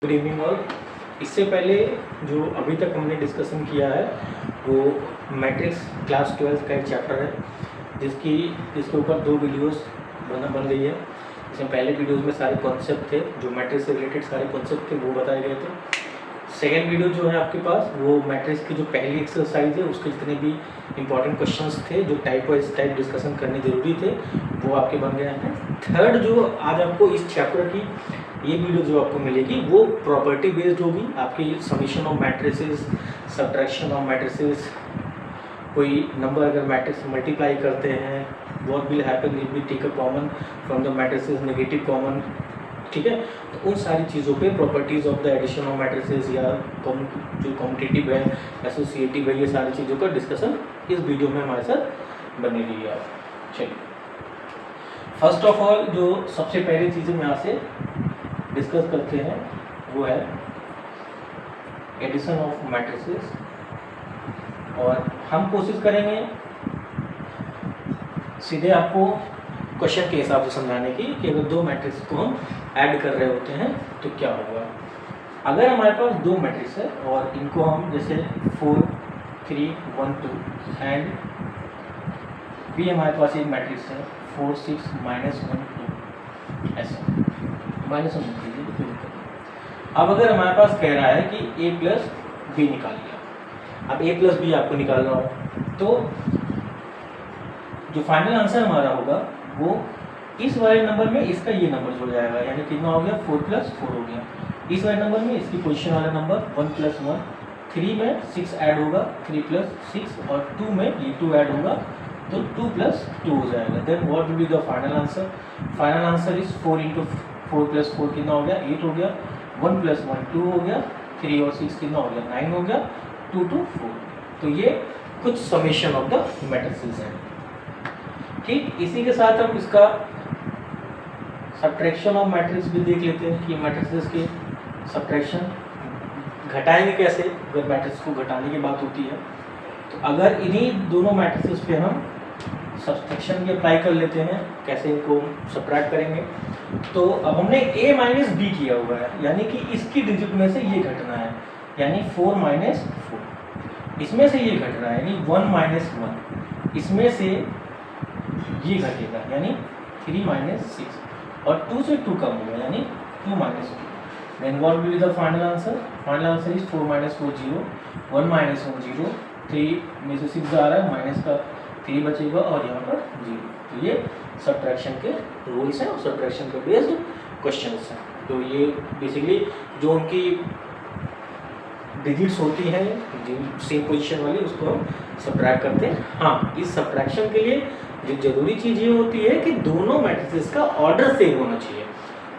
Good evening all. इससे पहले जो अभी तक हमने डिस्कशन किया है वो मैट्रिक्स क्लास 12 का एक चैप्टर है जिसके ऊपर 2 वीडियोस बन गई है। इसमें पहले वीडियोस में सारे कॉन्सेप्ट थे, जो मैट्रिक्स से रिलेटेड सारे कॉन्सेप्ट थे वो बताए गए थे। सेकेंड वीडियो जो है आपके पास वो मैट्रिक्स की जो पहली एक्सरसाइज है उसके जितने भी इंपॉर्टेंट क्वेश्चंस थे जो टाइप वाइज टाइप डिस्कशन करने जरूरी थे वो आपके बन गए हैं। थर्ड जो आज आपको इस चैप्टर की ये वीडियो जो आपको मिलेगी वो प्रॉपर्टी बेस्ड होगी। आपकी summation of matrices, subtraction of matrices, कोई नंबर अगर मैट्रिक्स मल्टीप्लाई करते हैं what will happen if we take a common from the matrices negative common, ठीक है। तो उन सारी चीज़ों पे properties of the addition of matrices या जो कॉम्पिटिटिव है, एसोसिएटिव है, ये सारी चीज़ों का डिस्कशन इस वीडियो में हमारे साथ बने रही है। चलिए, फर्स्ट ऑफ ऑल जो सबसे पहली चीज़ें यहाँ से डिस्कस करते हैं वो है एडिशन ऑफ मैट्रिसेस। और हम कोशिश करेंगे सीधे आपको क्वेश्चन के हिसाब से समझाने की कि अगर 2 मैट्रिक्स को हम ऐड कर रहे होते हैं तो क्या होगा। अगर हमारे पास 2 मैट्रिक्स है और इनको हम जैसे 4 3 1 2 एंड भी हमारे पास एक मैट्रिक्स है 4 6 -1 2 ऐसा -1 कीजिए। अब अगर हमारे पास कह रहा है कि a प्लस बी निकालिए, अब a प्लस बी आपको निकालना हो तो जो फाइनल आंसर हमारा होगा वो इस वाले नंबर में इसका ये नंबर जुड़ जाएगा, यानी कितना हो गया 4 + 4 हो गया। इस वाले नंबर में इसकी पोजीशन वाला नंबर 1 + 1, 3 में 6 ऐड होगा 3 + 6 और 2 में ये 2 ऐड होगा तो 2 + 2 हो जाएगा। Then what will be the final answer? Final answer is 4 × 4 + 4 कितना हो गया 8 हो गया, 1 + 1 2 हो गया, 3 और 6 कितना हो गया 9 हो गया, 2 2 4। तो ये कुछ समेशन ऑफ द मैट्रिसेस हैं। ठीक, इसी के साथ हम इसका सब्ट्रैक्शन ऑफ मैट्रिक्स भी देख लेते हैं कि मैट्रिसेस की सब्ट्रैक्शन घटाएंगे कैसे अगर मैट्रिक्स को घटाने की बात होती है। तो अगर इन्हीं दोनों मैट्रिसेस पे हम सब्ट्रैक्शन भी अप्लाई कर लेते हैं, कैसे इनको सब्ट्रैक्ट करेंगे। तो अब हमने a - b किया हुआ है, यानी कि इसकी डिजिट में से ये घटना है, यानी 4 - 4 इसमें से ये घट रहा है, यानी 1 - 1 इसमें से ये घटेगा, यानी 3 - 6 और 2 से 2 कम होगा, यानी 2 - 2। Then what will be the final answer? Final answer is 4 - 4 0, 1 - 1 0, 3 में से 6 जा रहा है, माइनस का 3 बचेगा और यहाँ पर 0। तो ये सब्ट्रैक्शन के रूल्स हैं और सब्ट्रैक्शन के बेस्ड क्वेश्चंस हैं। तो ये बेसिकली जो उनकी डिजिट्स होती हैं सेम पोजीशन वाली, उसको हम सब्ट्रैक्ट करते हैं। हाँ, इस सब्ट्रैक्शन के लिए जो जरूरी चीज़ ये होती है कि दोनों मैट्रिसेस का ऑर्डर सेम होना चाहिए।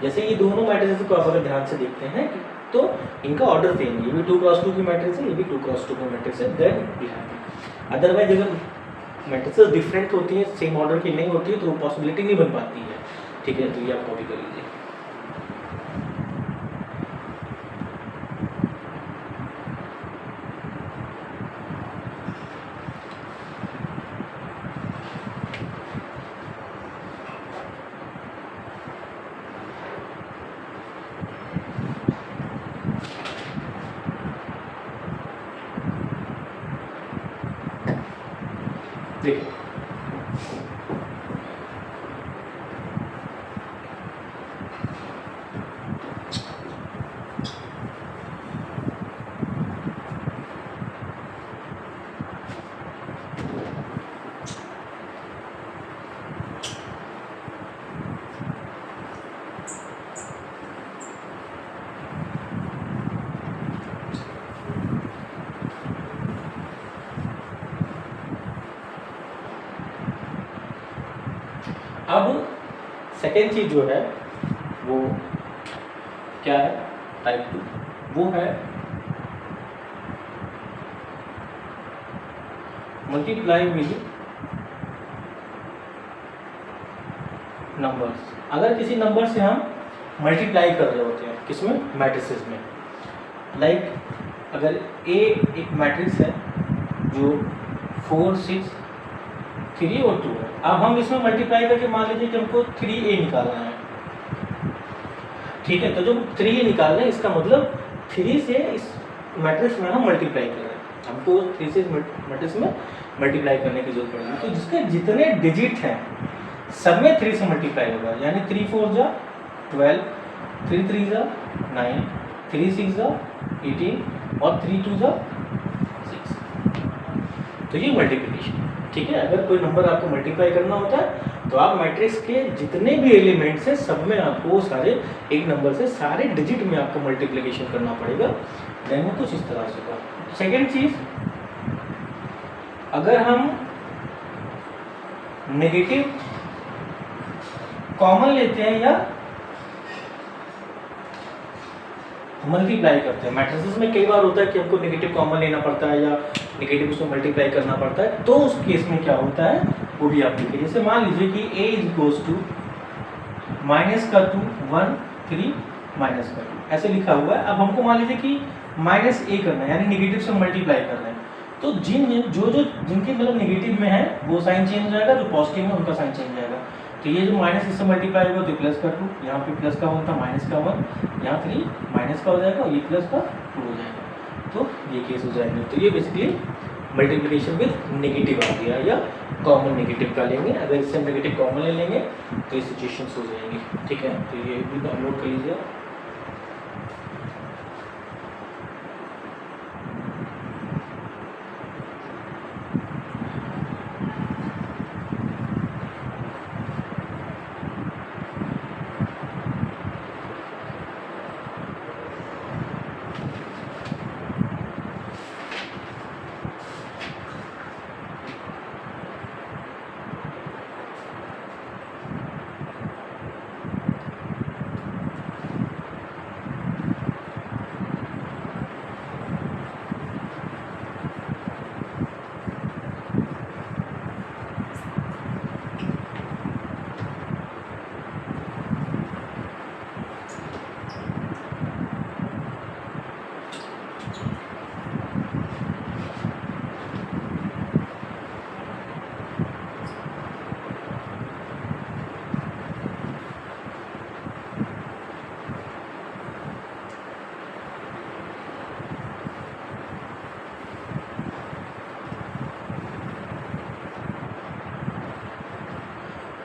जैसे ये दोनों मैट्रिसेस को आप अगर ध्यान से देखते हैं तो इनका ऑर्डर सेम है, ये भी 2 × 2 की मैट्रिक्स है, ये भी 2 × 2 की मैट्रिक्स है। देन वी हैव, अदरवाइज अगर मैट्रिसेस डिफरेंट होती हैं, सेम ऑर्डर की नहीं होती है तो वो पॉसिबिलिटी नहीं बन पाती है। ठीक है, तो ये आप कॉपी कर लीजिए। देखिए, अब सेकेंड चीज जो है वो क्या है, टाइप 2, वो है मल्टीप्लाई विद नंबर्स। अगर किसी नंबर से हम मल्टीप्लाई कर रहे होते हैं, किसमें, मैट्रिसेस में, लाइक अगर A एक मैट्रिक्स है जो 4 6 3 और 2 है। अब हम इसमें मल्टीप्लाई करके मान लीजिए कि हमको 3A निकालना है। ठीक है, तो जो 3 निकाल रहे हैं इसका मतलब 3 से इस मैट्रिक्स में हम मल्टीप्लाई कर रहे हैं, हमको 3 से इस मैट्रिक्स में मल्टीप्लाई करने की जरूरत पड़ेगी। तो जिसके जितने डिजिट हैं सब में 3 से मल्टीप्लाई होगा, यानी 3 4 जा 12, 3 3 जा 9, 3 6 जा 18 और 3 2 जा 6। तो ये मल्टीप्लिकेशन, ठीक है। अगर कोई नंबर आपको मल्टीप्लाई करना होता है तो आप मैट्रिक्स के जितने भी एलिमेंट्स हैं सब में आपको सारे एक नंबर से सारे डिजिट में आपको मल्टीप्लिकेशन करना पड़ेगा। देन वो कुछ इस तरह से होगा। सेकेंड चीज, अगर हम नेगेटिव कॉमन लेते हैं या मल्टीप्लाई करते हैं, मैट्रिसेस में कई बार होता है कि हमको नेगेटिव कॉमन लेना पड़ता है या नेगेटिव उसको मल्टीप्लाई करना पड़ता है, तो उस केस में क्या होता है वो भी आप देखिए। जैसे मान लीजिए कि a is equals to minus का 2 1 3 माइनस का 2 ऐसे लिखा हुआ है। अब हमको मान लीजिए कि माइनस a करना है, यानी नेगेटिव से मल्टीप्लाई कर रहे हैं, तो जिनके मतलब नेगेटिव में है वो साइन चेंज हो जाएगा, जो पॉजिटिव में उनका साइन चेंज हो जाएगा। तो ये जो माइनस इससे मल्टीप्लाई होगा तो प्लस का 2, यहाँ पे प्लस का 1 था माइनस का 1, यहाँ 3 माइनस का हो जाएगा और ये प्लस का 2 हो जाएगा। तो ये केस हो जाएंगे। तो ये बेसिकली मल्टीप्लिकेशन विद नेगेटिव आ गया या कॉमन नेगेटिव का लेंगे। अगर इससे हम नेगेटिव कॉमन ले लेंगे तो ये सिचुएशंस हो जाएंगी, ठीक है। तो ये भी डाउनलोड कर लीजिए।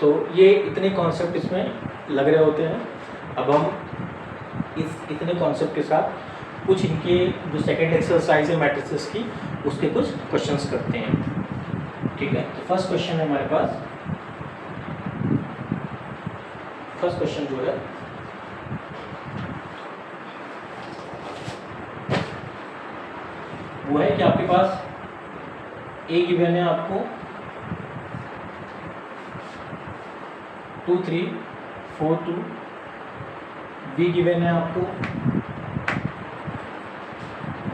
तो ये इतने कॉन्सेप्ट इसमें लग रहे होते हैं। अब हम इस इतने कॉन्सेप्ट के साथ कुछ इनके जो सेकंड एक्सरसाइज है मैट्रिसेस की उसके कुछ क्वेश्चंस करते हैं, ठीक है। तो फर्स्ट क्वेश्चन है हमारे पास, फर्स्ट क्वेश्चन जो है वो है कि आपके पास ए गिवन है आपको 2 3 4 2, बी गिवन है आपको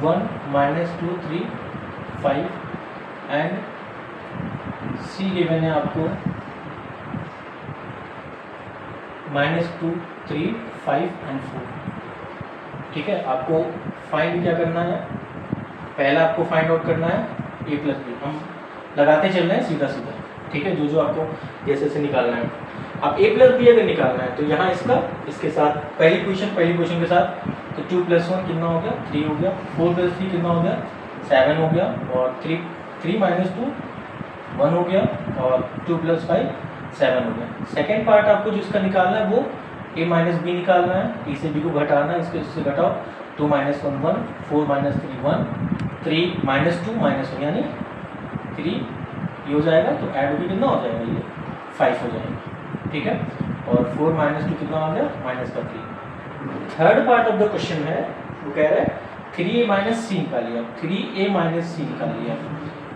1 -2 3 5 एंड सी गिवन है आपको -2 3 5 एंड 4, ठीक है। आपको फाइंड क्या करना है, पहला आपको फाइंड आउट करना है a प्लस बी। हम लगाते चल रहे हैं सीधा सीधा, ठीक है, जो आपको जैसे से निकालना है। अब a प्लस बी अगर निकालना है तो यहाँ इसके साथ पहली पोजीशन के साथ तो 2 + 1 कितना हो गया 3 हो गया, 4 + 3 कितना हो गया 7 हो गया, और 3 - 2 1 हो गया, और 2 + 5 7 हो गया। सेकेंड पार्ट आपको जिसका निकालना है वो a माइनस बी निकालना है, e से b को घटाना है, इससे घटाओ 2 - 1 1, 4 - 3 1, 3 - 2 -1 यानी 3 ये हो जाएगा, तो ऐड होकर कितना हो जाएगा ये 5 हो जाएगा, ठीक है। और 4 - 2 कितना आ गया -3। Third part of the question है वो कह रहा है 3a - c निकालिए। अब 3a - c निकालिए।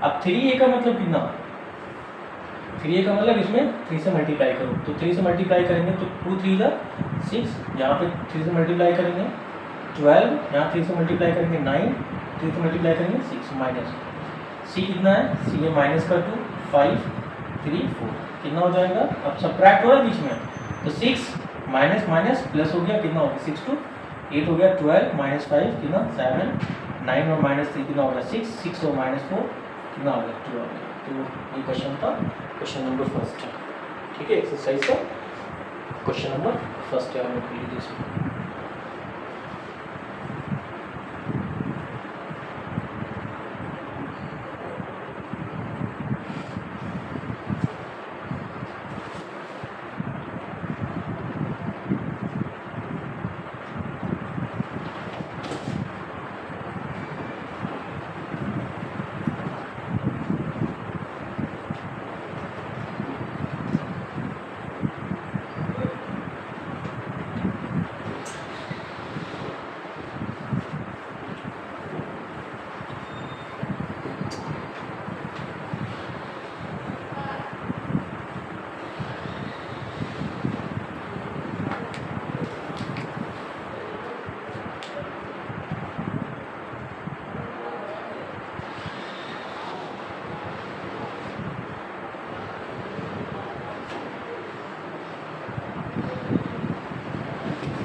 अब 3a का मतलब कितना, 3a का मतलब इसमें 3 से मल्टीप्लाई करो, तो 3 से मल्टीप्लाई करेंगे तो 2 3 जा 6, यहाँ पे 3 से मल्टीप्लाई करेंगे 12, यहाँ 3 से मल्टीप्लाई करेंगे 9, 3 से मल्टीप्लाई करेंगे 6 माइनस c कितना है, c है -2 5 3 4 कितना हो जाएगा। अब सबट्रैक्ट हो रहा है बीच में, तो 6 माइनस प्लस हो गया, कितना हो गया 6 2 8 हो गया, 12 -5 कितना 7 9 और -3 कितना हो गया 6 6 और -4 कितना हो गया 2 हो गया। तो ये क्वेश्चन था, क्वेश्चन नंबर फर्स्ट है, ठीक है। एक्सरसाइज का क्वेश्चन नंबर फर्स्ट है, हम लोग के लिए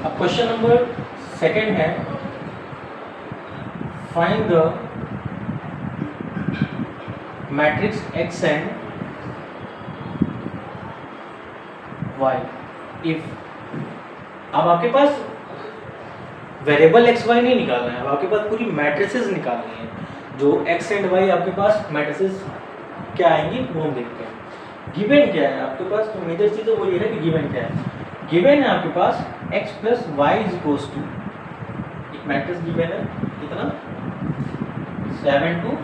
अब क्वेश्चन नंबर सेकेंड है, find the matrix x and y if. अब आपके पास वेरिएबल एक्स वाई नहीं निकालना है, अब आपके पास पूरी मैट्रिसेस निकालनी है। जो x एंड y आपके पास मैट्रिसेस क्या आएंगी वो हम देखते हैं। गिवन क्या है आपके पास, तो मेजर चीज़ वो ये है कि गिवन क्या है। गिवन है आपके पास x plus y is equals to, एक मैट्रिक्स गिवन है कितना 7 2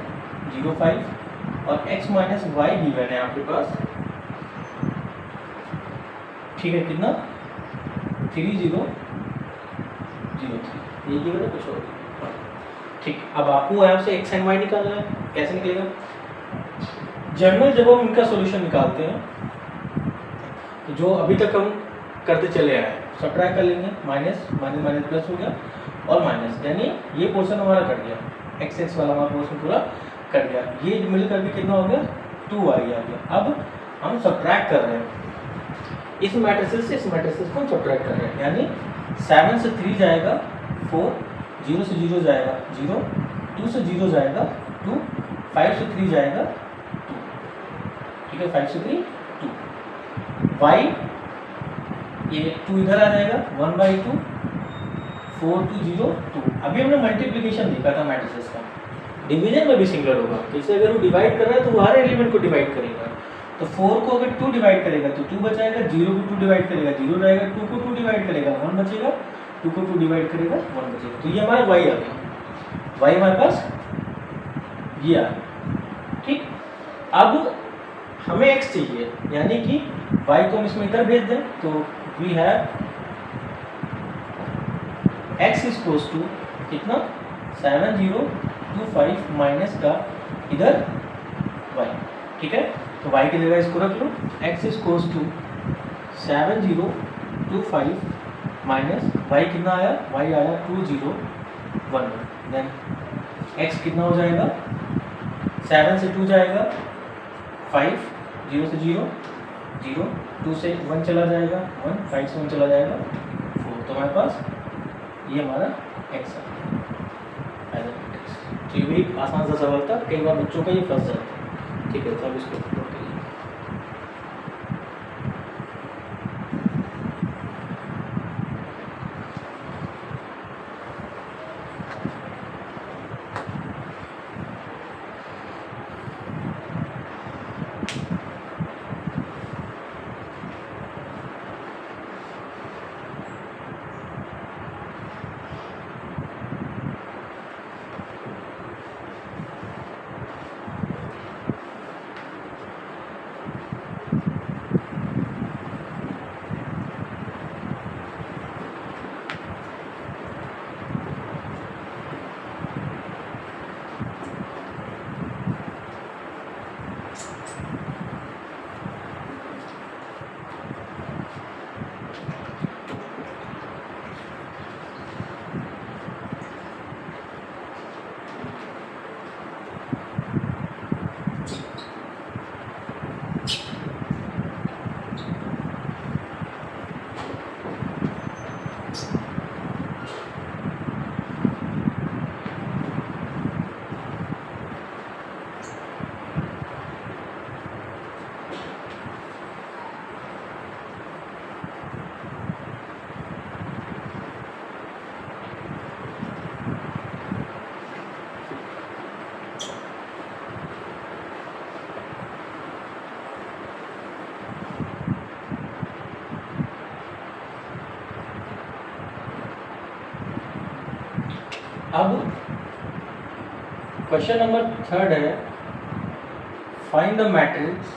0 5, और x माइनस वाई गिवन है आपके पास, ठीक है कितना 3 0 0 3, ये गिवन है कुछ और ठीक। अब आपको यहाँ से x एंड y निकालना है, कैसे निकलेगा। जनरल जब हम इनका सॉल्यूशन निकालते हैं तो जो अभी तक हम करते चले आए सब्ट्रैक्ट कर लेंगे, माइनस माइनस माइनस प्लस हो गया और माइनस, यानी ये पोर्शन हमारा कट गया, एक्स एक्स वाला हमारा पोर्शन पूरा कट गया, ये मिल करके कितना हो गया 2y आ गया। अब हम सब्ट्रैक्ट कर रहे हैं इस मैट्रिसेस से, इस मैट्रिसेस को हम सब्ट्रैक्ट कर रहे हैं, यानी 7 से 3 जाएगा 4, 0 से 0 जाएगा 0, 2 से 0 जाएगा 2, 5 से 3 जाएगा 2, ठीक है 5 से 3 2, y ये 2 इधर आ जाएगा 1/2, 4 2 0 2। अभी हमने मल्टीप्लिकेशन देखा था मैट्रिसेस का, डिवीजन में भी सिंगुलर होगा, जैसे अगर वो डिवाइड कर रहा है तो वो हर एलिमेंट को डिवाइड करेगा। तो 4 को अगर 2 डिवाइड करेगा तो 2 बचाएगा, 0 को 2 डिवाइड करेगा 0 रहेगा, 2 को 2 डिवाइड करेगा 1 बचेगा, 2 को 2 डिवाइड करेगा 1 बचेगा। तो ये हमारा y आ गया, y हमारे पास ये आ गया, ठीक। अब हमें x चाहिए, यानी कि y को हम इसमें इधर भेज दें, तो we have x is equals to कितना 7 0 2 5 माइनस का इधर y, ठीक है। तो y की जगह इसको रख लो, x is equals to 7 0 2 5 minus y कितना आया, y आया 2 0 1 1, देन x कितना हो जाएगा 7 से 2 जाएगा 5, 0 से 0 0, 2 से 1 चला जाएगा 1, 5 से 1 चला जाएगा 4। तो हमारे पास ये हमारा x है। तो ये भी आसान सा सवाल था, कई बार बच्चों का ये फंस जाता है, ठीक है। तो अब इसको नोट करिए। अब क्वेश्चन नंबर 3 है, find the matrix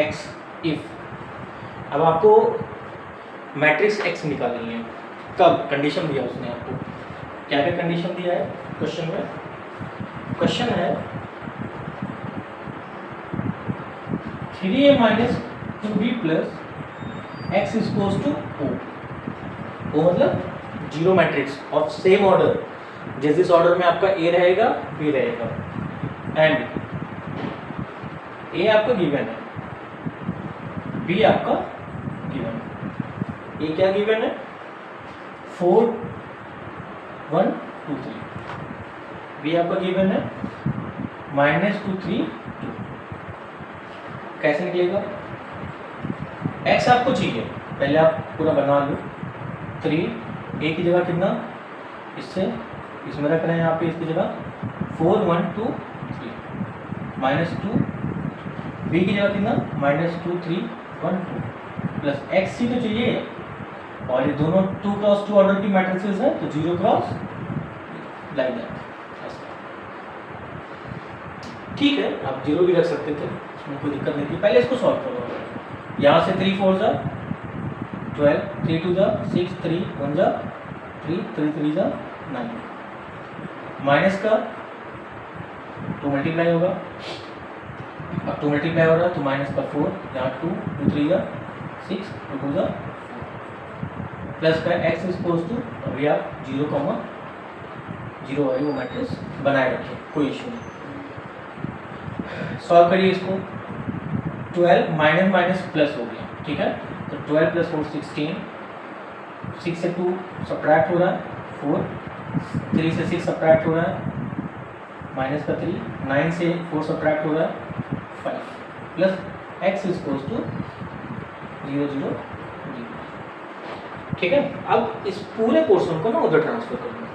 x if. अब आपको मैट्रिक्स x निकालनी है, कब कंडीशन दिया उसने आपको, क्या क्या कंडीशन दिया है क्वेश्चन में। क्वेश्चन है 3a minus 2b plus x is equals to o मतलब zero matrix of same order, जिस जिस ऑर्डर में आपका ए रहेगा बी रहेगा, एंड ए आपका गिवन है, बी आपका गिवन है, ये क्या गिवन है 4 1 2 3, बी आपका गिवन है -2 3 2। कैसे निकलेगा? x आपको चाहिए, पहले आप पूरा बना लो। 3 a की जगह कितना, इससे इसमें रख रहे हैं यहाँ पे, इसकी जगह 4 1 2 3 -2, b की जगह कितना -2 3 1 2 प्लस x ही तो चाहिए, और ये दोनों 2 क्रॉस 2 ऑर्डर की मैट्रिसेस है, तो 0 क्रॉस लाइक दैट। ठीक है, आप 0 भी रख सकते थे, उसमें कोई दिक्कत नहीं थी। पहले इसको सॉल्व करो। यहाँ से 3 4 जा 12, 3 2 जा 6, 3 1 जा 3, 3 3 जा 9, माइनस का 2 मल्टीप्लाई होगा, अब 2 मल्टीप्लाई हो रहा है तो माइनस का 4, यहाँ 2 2 3 जा 6, 2 2 जा 4, प्लस का x इक्वल्स टू, अभी आप 0 है वो मैट्रिक्स बनाए रखिए, कोई इशू नहीं। सॉल्व करिए इसको। 12 माइनस माइनस प्लस हो गया, ठीक है, तो 12 प्लस 4 16, 6 से 2 सब्ट्रैक्ट हो रहा है 4, 3 से 6 सब्ट्रैक्ट हो रहा है माइनस का 3, 9 से 4 सब्ट्रैक्ट हो रहा है 5, प्लस x इक्वल्स टू 0 0 0। ठीक है, अब इस पूरे पोर्शन को ना उधर ट्रांसफर करूँगा।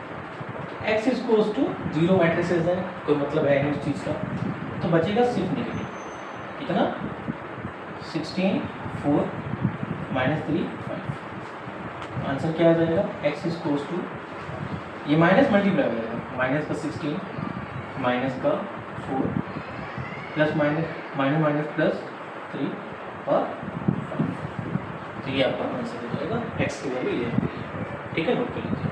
x इक्वल्स टू 0 मैट्रिसेस है, कोई मतलब है नहीं उस चीज़ का, तो बचेगा सिर्फ नेगेटिव। कितना 16 4 -3 5। आंसर क्या आ जाएगा? x इक्वल्स टू, ये माइनस मल्टीप्लाई हो जाएगा, माइनस का 16 माइनस का 4 प्लस माइनस माइनस प्लस 3 और 5। तो ये आपका आंसर हो जाएगा, x की वैल्यू ये है। ठीक है, नोट कर लीजिए।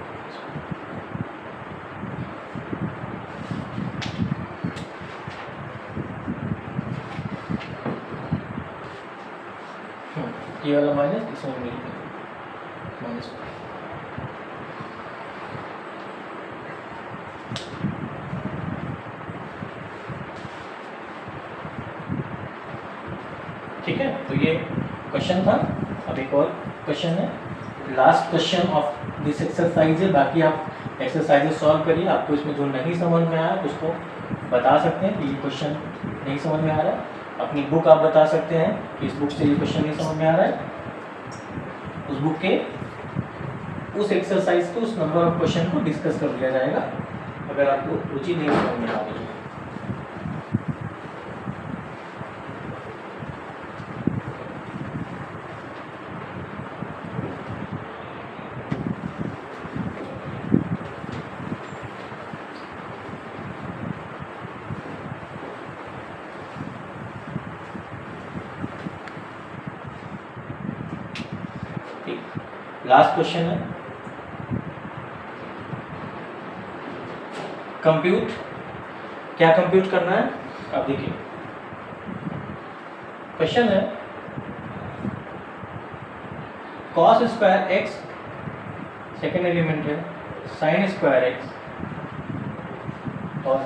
ये वाला माइनस इसमें मिल गया माइनस। ठीक है, तो ये क्वेश्चन था। अब एक और क्वेश्चन है, last question of this exercise है। बाकी आप एक्सरसाइजेस सॉल्व करिए, आपको इसमें जो नहीं समझ में आया उसको बता सकते हैं कि ये क्वेश्चन नहीं समझ में आ रहा है। अपनी बुक आप बता सकते हैं कि इस बुक से ये क्वेश्चन नहीं समझ में आ रहा है, उस बुक के उस एक्सरसाइज को, उस नंबर ऑफ क्वेश्चन को डिस्कस कर लिया जाएगा अगर आपको रुचि नहीं समझ में आ रही है। लास्ट क्वेश्चन है, कंप्यूट। क्या कंप्यूट करना है? अब देखिए क्वेश्चन है, cos square X second element है, साइन स्क्वायर एक्स और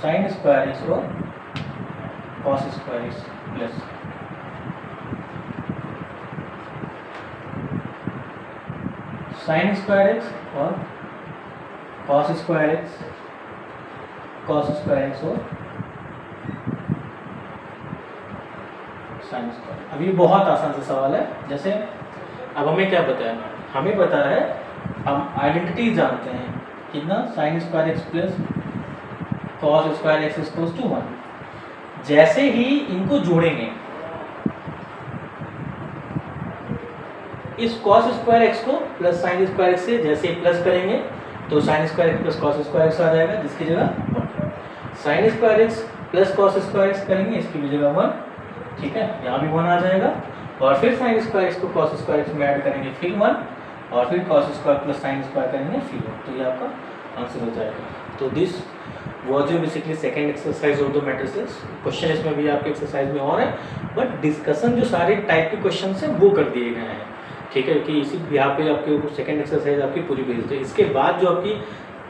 साइन स्क्वायर एक्स और cos square X plus sine square X और cos square X, cos square X और साइन स्क्वायर। अब ये बहुत आसान सा सवाल है। जैसे अब हमें क्या पता है? हमें पता है, हम आइडेंटिटी जानते हैं, कितना sine square X plus cos square X equals to 1। जैसे ही इनको जोड़ेंगे, इस कॉस स्क्वायर एक्स को प्लस साइन स्क्वायर एक्स से जैसे ही प्लस करेंगे तो sine square X plus cos square X आ जाएगा, जिसकी जगह 1। Sine square X plus cos square X करेंगे, इसकी भी जगह 1। ठीक है, यहाँ भी 1 आ जाएगा। और फिर साइन स्क्वायर एक्स को कॉस स्क्वायर एक्स में ऐड करेंगे, फिर 1, और फिर cos square plus sine square करेंगे, फिर 1। तो ये आपका आंसर हो जाएगा। तो दिस वॉज जो basically second exercise of the matrices. Question इसमें भी आपके एक्सरसाइज में और है, बट डिस्कशन जो सारे टाइप के क्वेश्चन हैं वो कर दिए गए हैं। ठीक है, कि इसी यहाँ पे आपके सेकेंड एक्सरसाइज आपकी पूरी बेस्ड है। इसके बाद जो आपकी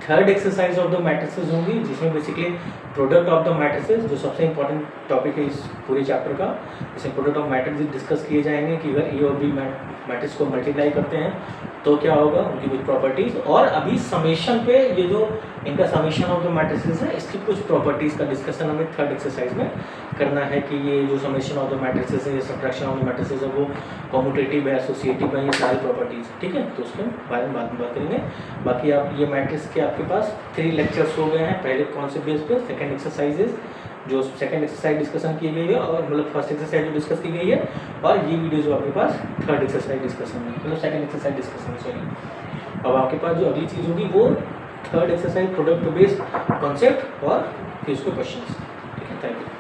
third exercise of the matrices होंगी, जिसमें basically product of the matrices, जो सबसे इंपॉर्टेंट टॉपिक है इस पूरे चैप्टर का, इसमें प्रोडक्ट ऑफ मैट्रिक्स डिस्कस किए जाएंगे कि अगर ए और बी मैट्रिक्स को मल्टीप्लाई करते हैं तो क्या होगा, उनकी कुछ प्रॉपर्टीज़, और अभी समेशन पे ये जो इनका समेशन ऑफ द मैट्रिसेस है इसकी कुछ प्रॉपर्टीज़ का डिस्कशन हमें थर्ड एक्सरसाइज में करना है कि ये जो समेशन ऑफ द मैट्रिसेस है, ये सब्ट्रैक्शन ऑफ द मैट्रिसेस है, वो कॉम्यूटेटिव है, एसोसिएटिव है, ये सारी प्रॉपर्टीज़, ठीक है। तो उसके बारे में बाद में बात करेंगे। बाकी आप ये मैट्रिक्स के आपके पास 3 लेक्चर्स हो गए हैं, पहले कॉन्सेप्ट बेस पे, सेकंड एक्सरसाइजेज जो सेकंड एक्सरसाइज डिस्कशन की गई है, और मतलब फर्स्ट एक्सरसाइज जो डिस्कस की गई है, और ये वीडियो जो आपके पास थर्ड एक्सरसाइज डिस्कशन में, मतलब सेकंड एक्सरसाइज डिस्कशन, सॉरी। अब आपके पास जो अगली चीज़ होगी वो third exercise product based concept और फिर उसके क्वेश्चंस, ठीक है। Thank you.